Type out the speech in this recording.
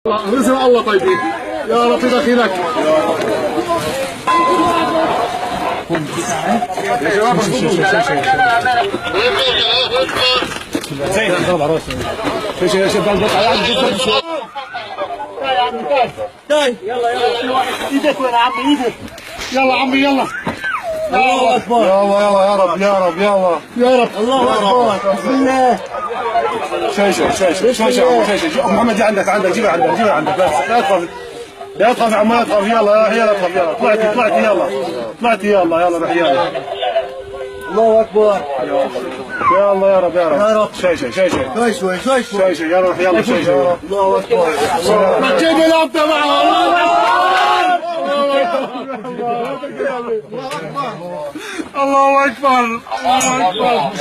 رزق الله طيبين يا رب دخيلك يا شباب يلا ايدك وين عمي ايدك يلا عمي يلا الله اكبر يلا يا رب يا رب يا رب الله اكبر بسم الله شيشه محمد عندك جيبها عندك بس لا تخاف يا عم لا تخاف يلا طلعتي يلا روح يلا الله اكبر يلا يا رب شيشه شوي يلا روح يلا شيشه الله اكبر جيب الابطه معه الله اكبر الله اكبر